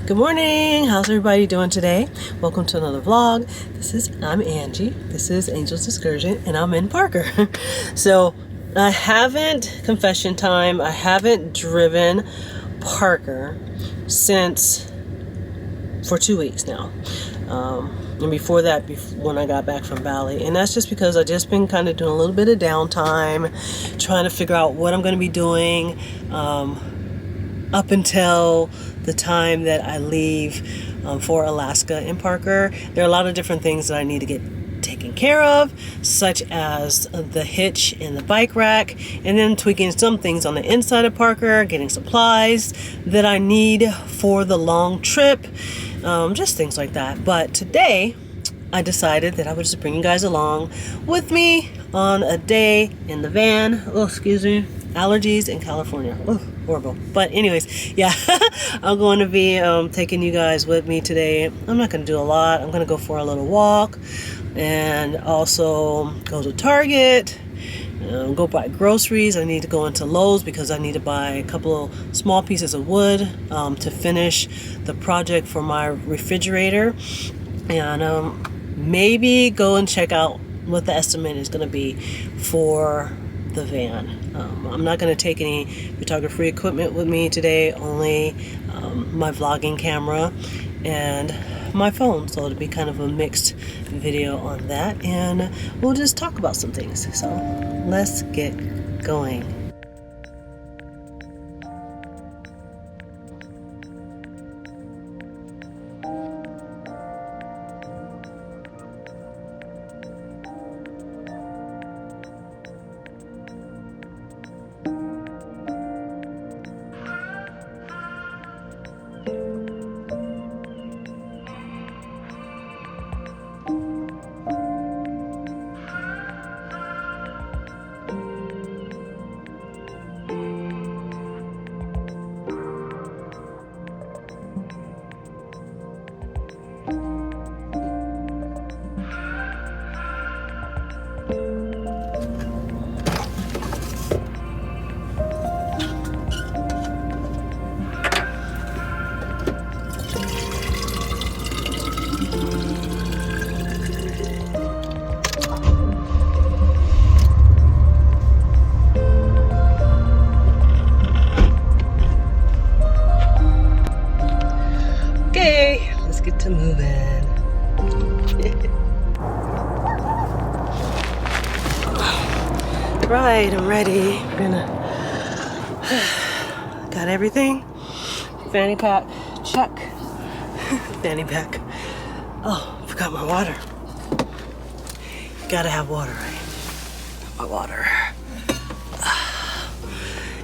Good morning. How's everybody doing today? Welcome to another vlog. I'm Angie. This is Angel's Excursion, and I'm in Parker. So confession time, I haven't driven Parker for 2 weeks now. And before that, when I got back from Bali. And that's just because I've just been kind of doing a little bit of downtime, trying to figure out what I'm going to be doing up until the time that I leave for Alaska in Parker. There are a lot of different things that I need to get taken care of, such as the hitch in the bike rack, and then tweaking some things on the inside of Parker, getting supplies that I need for the long trip, just things like that. But today I decided that I would just bring you guys along with me on a day in the van. Oh, excuse me, allergies in California. Oh, horrible. But anyways, yeah, I'm going to be taking you guys with me today. I'm not going to do a lot. I'm going to go for a little walk and also go to Target, go buy groceries. I need to go into Lowe's because I need to buy a couple of small pieces of wood to finish the project for my refrigerator, and maybe go and check out what the estimate is going to be for the van. I'm not going to take any photography equipment with me today, only my vlogging camera and my phone, so it'll be kind of a mixed video on that, and we'll just talk about some things. So let's get going. Okay, let's get to moving. Right, I'm ready. Got everything. Fanny pack, check. Fanny pack. Oh, forgot my water. Gotta have water, right? My water.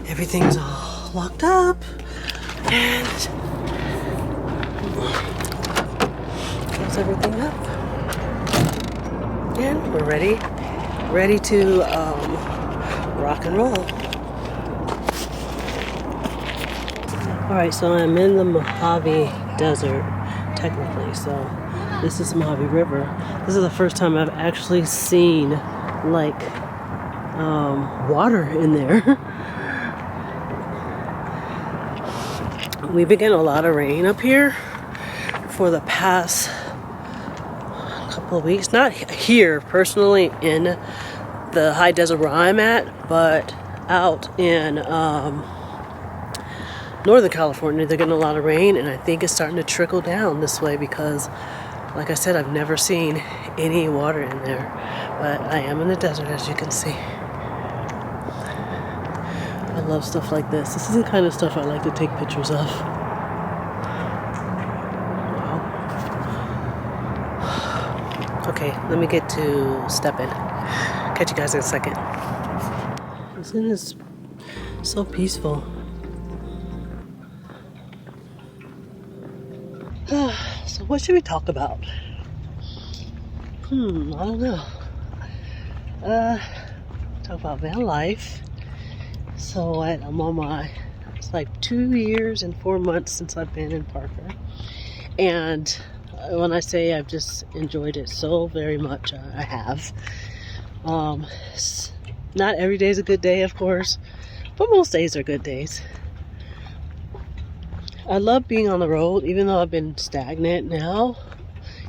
Everything's all locked up, and close everything up, and we're ready to rock and roll. All right, so I'm in the Mojave Desert, technically. So this is the Mojave River. This is the first time I've actually seen like water in there. We've been getting a lot of rain up here for the past couple of weeks. Not here personally in the high desert where I'm at, but out in Northern California, they're getting a lot of rain, and I think it's starting to trickle down this way because, like I said, I've never seen any water in there. But I am in the desert, as you can see. I love stuff like this. This is the kind of stuff I like to take pictures of. Wow. Okay, let me get to stepping. Catch you guys in a second. Isn't this so peaceful? So what should we talk about? I don't know. Talk about Vanlife. So I'm on it's like 2 years and 4 months since I've been in Parker. And when I say I've just enjoyed it so very much, I have. Not every day is a good day, of course, but most days are good days. I love being on the road, even though I've been stagnant now,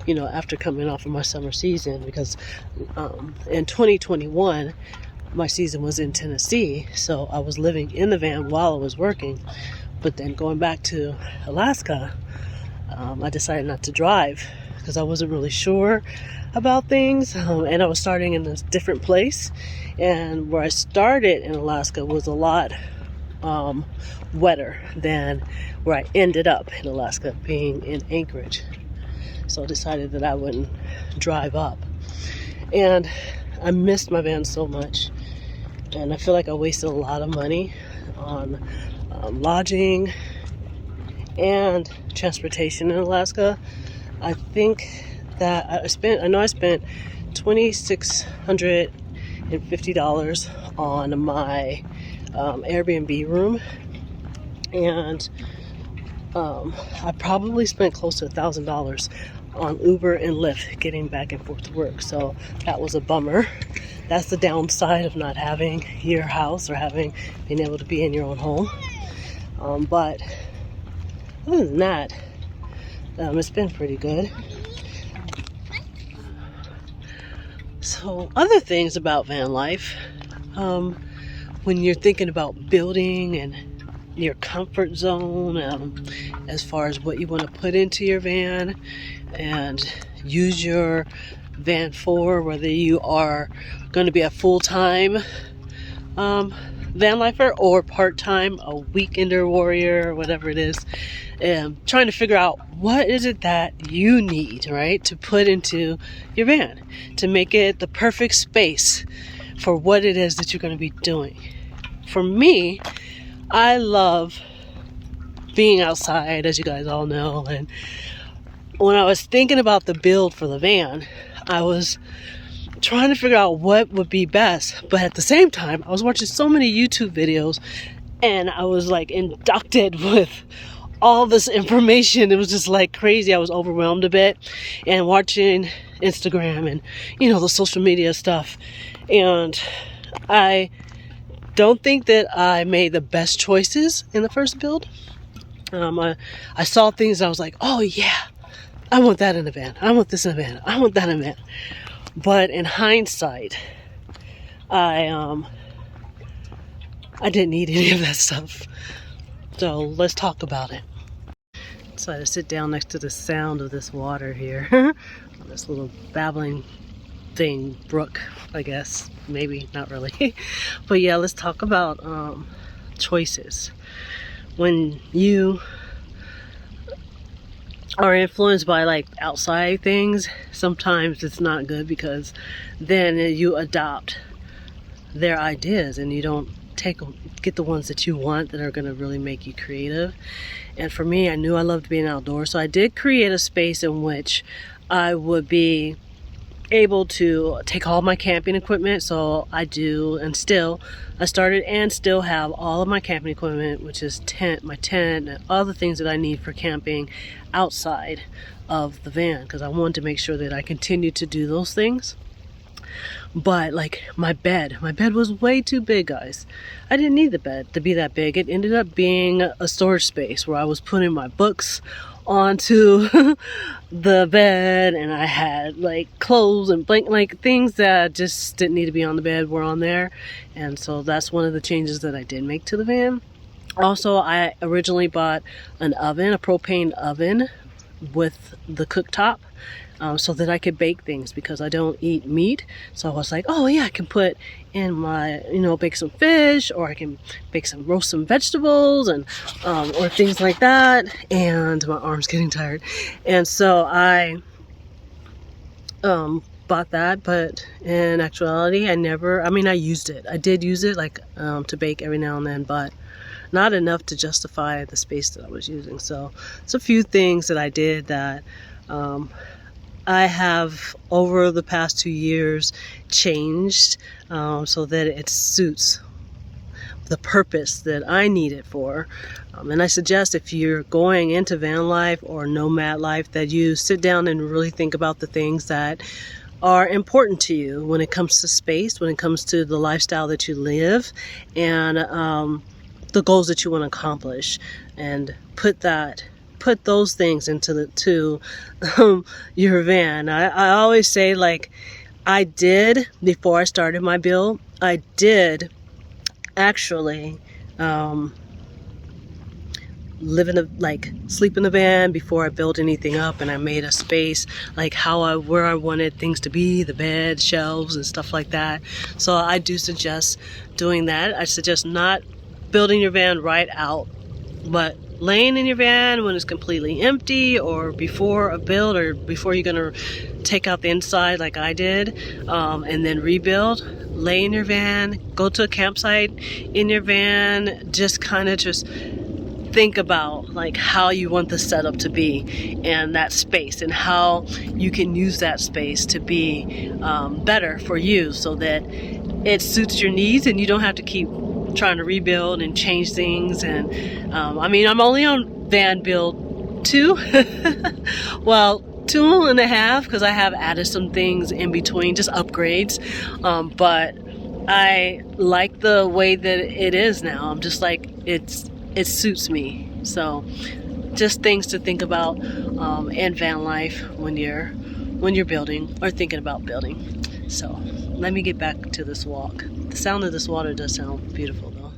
you know, after coming off of my summer season, because in 2021, my season was in Tennessee, so I was living in the van while I was working. But then going back to Alaska, I decided not to drive because I wasn't really sure about things, and I was starting in a different place. And where I started in Alaska was a lot wetter than where I ended up in Alaska, being in Anchorage. So I decided that I wouldn't drive up. And I missed my van so much, and I feel like I wasted a lot of money on lodging and transportation in Alaska. I think that I spent $2,650 on my Airbnb room, and I probably spent close to $1,000 on Uber and Lyft getting back and forth to work. So that was a bummer. That's the downside of not having your house or being able to be in your own home. But other than that, it's been pretty good. So other things about van life, when you're thinking about building and your comfort zone, as far as what you want to put into your van and use your van for, whether you are going to be a full-time van lifer or part-time, a weekender warrior, or whatever it is, and trying to figure out what is it that you need, right, to put into your van to make it the perfect space for what it is that you're going to be doing. For me, I love being outside, as you guys all know, and when I was thinking about the build for the van, I was trying to figure out what would be best, but at the same time, I was watching so many YouTube videos, and I was like inducted with all this information. It was just like crazy. I was overwhelmed a bit, and watching Instagram and, you know, the social media stuff, and I don't think that I made the best choices in the first build. I saw things, I was like, oh yeah, I want that in a van. I want this in a van. I want that in a van. But in hindsight, I didn't need any of that stuff. So let's talk about it. So I sit down next to the sound of this water here. This little babbling thing, brook, I guess. Maybe, not really. But yeah, let's talk about choices. When you are influenced by like outside things, sometimes it's not good, because then you adopt their ideas and you don't get the ones that you want that are going to really make you creative. And for me, I knew I loved being outdoors, so I did create a space in which I would be able to take all my camping equipment. So I started and still have all of my camping equipment, which is my tent and all the things that I need for camping outside of the van, because I wanted to make sure that I continued to do those things. But like my bed was way too big, guys. I didn't need the bed to be that big. It ended up being a storage space where I was putting my books onto the bed, and I had like clothes and like things that just didn't need to be on the bed were on there. And so that's one of the changes that I did make to the van. Also, I originally bought an oven, a propane oven with the cooktop, so that I could bake things, because I don't eat meat. So I was like, oh yeah, I can put in my, bake some fish, or I can roast some vegetables, and or things like that. And my arm's getting tired. And so I bought that, but in actuality, I used it. I did use it like to bake every now and then, but not enough to justify the space that I was using. So it's a few things that I did that I have over the past 2 years changed so that it suits the purpose that I need it for. And I suggest, if you're going into van life or nomad life, that you sit down and really think about the things that are important to you when it comes to space, when it comes to the lifestyle that you live, and the goals that you want to accomplish, and put those things into your van. I always say, like, I did, before I started my build, I did actually sleep in the van before I built anything up, and I made a space like where I wanted things to be, the bed, shelves, and stuff like that. So I do suggest doing that. I suggest not building your van right out, but laying in your van when it's completely empty, or before a build, or before you're gonna take out the inside like I did, and then rebuild. Lay in your van, go to a campsite in your van, just think about like how you want the setup to be, and that space, and how you can use that space to be better for you, so that it suits your needs and you don't have to keep trying to rebuild and change things. And I mean, I'm only on van build 2 well, 2.5, because I have added some things in between, just upgrades, but I like the way that it is now. I'm just like, it suits me. So just things to think about in van life when you're building or thinking about building. So let me get back to this walk. The sound of this water does sound beautiful though.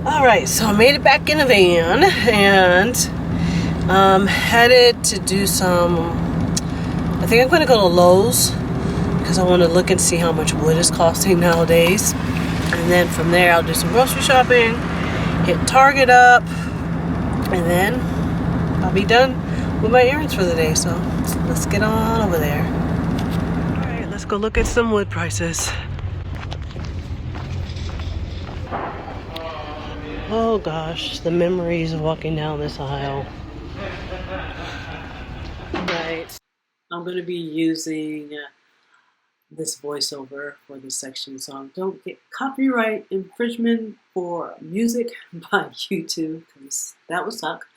Alright, so I made it back in the van, and headed to do I think I'm going to go to Lowe's, because I want to look and see how much wood is costing nowadays. And then from there I'll do some grocery shopping, hit Target up, and then I'll be done with my errands for the day. So let's get on over there. Alright, let's go look at some wood prices. Oh gosh, the memories of walking down this aisle. Right. I'm going to be using this voiceover for this section, so don't get copyright infringement for music by YouTube, because that would suck.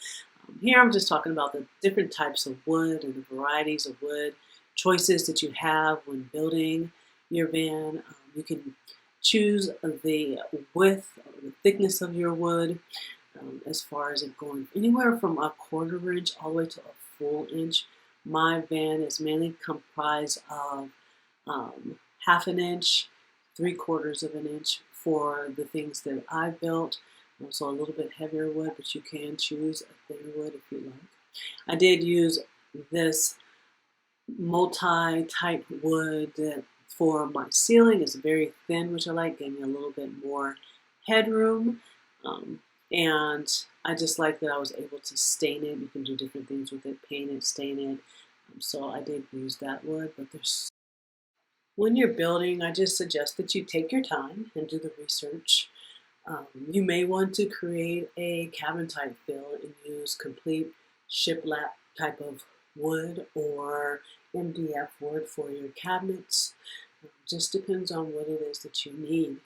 Here I'm just talking about the different types of wood and the varieties of wood choices that you have when building your van. You can choose the width or the thickness of your wood, as far as it going anywhere from a 1/4 inch all the way to a full inch. My van is mainly comprised of 1/2 inch, 3/4 of an inch for the things that I built. So a little bit heavier wood, but you can choose a thinner wood if you like. I did use this multi-type wood for my ceiling. It's very thin, which I like, gave me a little bit more headroom. And I just like that I was able to stain it. You can do different things with it, paint it, stain it. So I did use that wood, but when you're building, I just suggest that you take your time and do the research. You may want to create a cabin type build and use complete shiplap type of wood or MDF wood for your cabinets. Just depends on what it is that you need.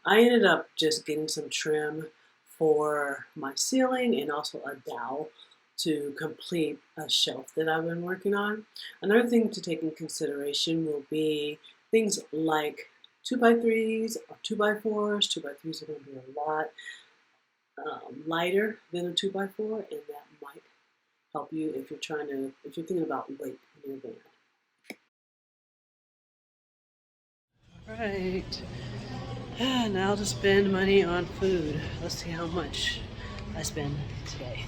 I ended up just getting some trim for my ceiling and also a dowel to complete a shelf that I've been working on. Another thing to take in consideration will be things like 2x3s or 2x4s. 2x3s are going to be a lot lighter than a 2x4, and that might help you if you're thinking about weight in your van. All right, now to spend money on food. Let's see how much I spend today.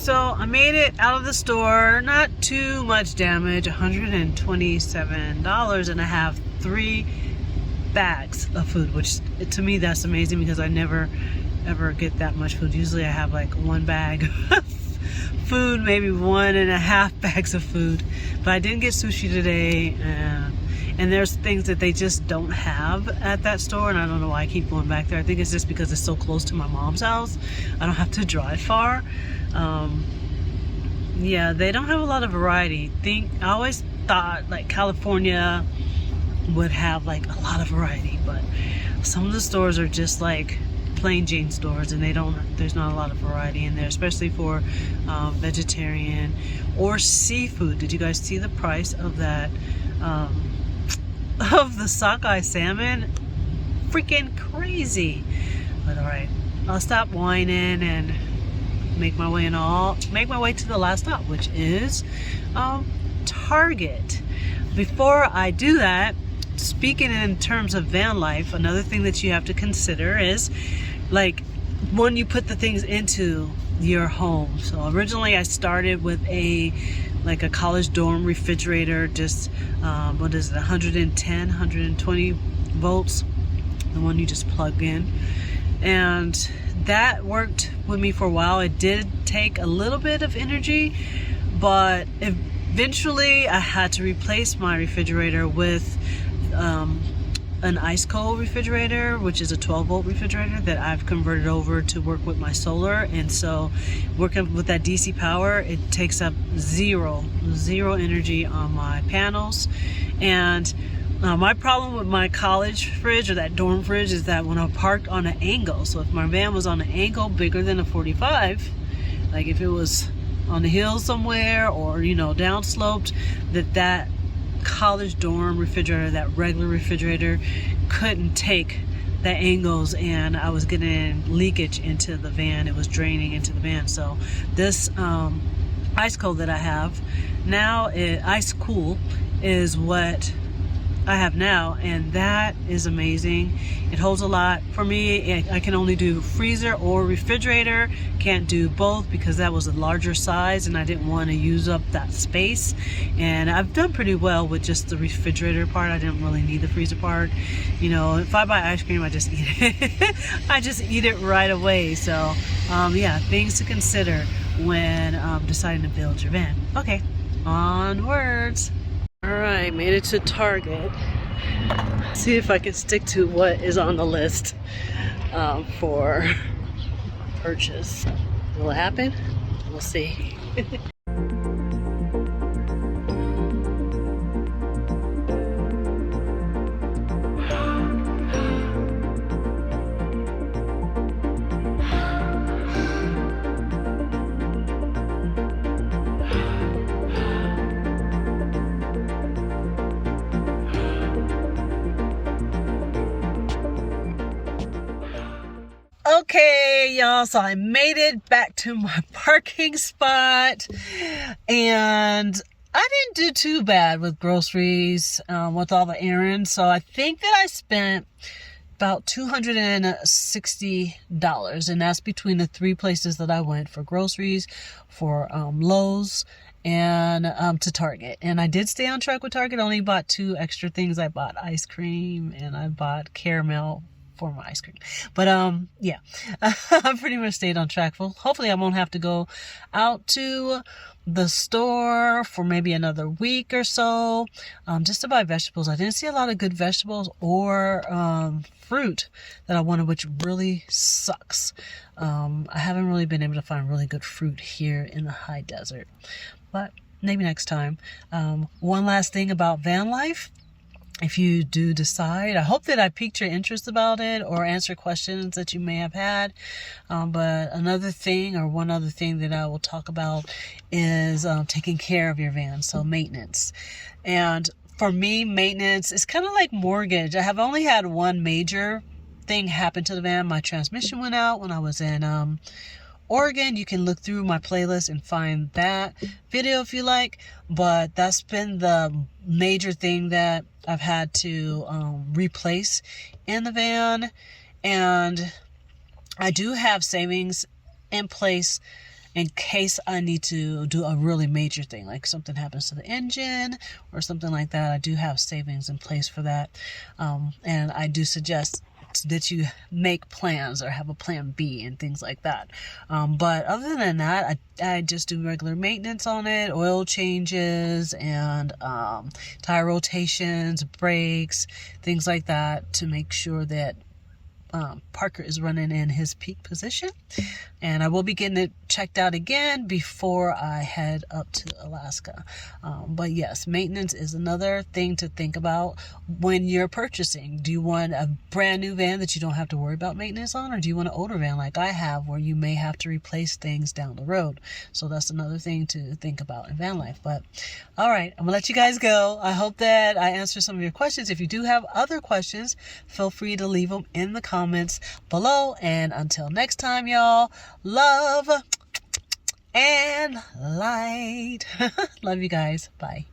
So I made it out of the store, not too much damage, $127, and I have 3 bags of food, which to me that's amazing because I never ever get that much food. Usually I have like 1 bag of food, maybe 1.5 bags of food, but I didn't get sushi today, and there's things that they just don't have at that store, and I don't know why I keep going back there. I think it's just because it's so close to my mom's house. I don't have to drive far. Yeah, they don't have a lot of variety. I always thought like California would have like a lot of variety, but some of the stores are just like plain Jane stores, and there's not a lot of variety in there, especially for vegetarian or seafood. Did you guys see the price of that of the sockeye salmon? Freaking crazy. But all right, I'll stop whining and make my way to the last stop, which is Target. Before I do that, speaking in terms of van life, another thing that you have to consider is like when you put the things into your home. So originally I started with a college dorm refrigerator, just what is it, 120 volts, the one you just plug in, and that worked with me for a while. It did take a little bit of energy, but eventually I had to replace my refrigerator with an ice cold refrigerator, which is a 12-volt refrigerator that I've converted over to work with my solar. And so working with that DC power, it takes up zero energy on my panels. And my problem with my college fridge, or that dorm fridge, is that when I parked on an angle, so if my van was on an angle bigger than a 45, like if it was on the hill somewhere or, you know, downsloped, that college dorm refrigerator, that regular refrigerator, couldn't take the angles, and I was getting leakage into the van. It was draining into the van. So this ice cold that I have now, ice cool, is what I have now, and that is amazing. It holds a lot. For me, I can only do freezer or refrigerator. Can't do both because that was a larger size and I didn't want to use up that space. And I've done pretty well with just the refrigerator part. I didn't really need the freezer part. You know, if I buy ice cream, I just eat it. I just eat it right away. So yeah, things to consider when deciding to build your van. Okay, onwards. All right, made it to Target. See if I can stick to what is on the list for purchase. Will it happen? We'll see. Okay, y'all, so I made it back to my parking spot, and I didn't do too bad with groceries, with all the errands. So I think that I spent about $260, and that's between the 3 places that I went for groceries, for Lowe's, and to Target. And I did stay on track with Target. I only bought 2 extra things. I bought ice cream and I bought caramel for my ice cream. But yeah, I pretty much stayed on track. Hopefully I won't have to go out to the store for maybe another week or so, just to buy vegetables. I didn't see a lot of good vegetables or fruit that I wanted, which really sucks. I haven't really been able to find really good fruit here in the high desert, but maybe next time. One last thing about van life. If you do decide, I hope that I piqued your interest about it or answer questions that you may have had. But one other thing that I will talk about is taking care of your van, so maintenance. And for me, maintenance is kind of like mortgage. I have only had one major thing happen to the van. My transmission went out when I was in Oregon. You can look through my playlist and find that video if you like, but that's been the major thing that I've had to replace in the van. And I do have savings in place in case I need to do a really major thing, like something happens to the engine or something like that. I do have savings in place for that. And I do suggest that you make plans or have a plan B and things like that. But other than that, I just do regular maintenance on it, oil changes and tire rotations, brakes, things like that, to make sure that Parker is running in his peak position. And I will be getting it checked out again before I head up to Alaska. But yes, maintenance is another thing to think about when you're purchasing. Do you want a brand new van that you don't have to worry about maintenance on, or do you want an older van like I have where you may have to replace things down the road? So that's another thing to think about in van life. But all right, I'm gonna let you guys go. I hope that I answered some of your questions. If you do have other questions, feel free to leave them in the comments below. And until next time, y'all, love and light. Love you guys. Bye.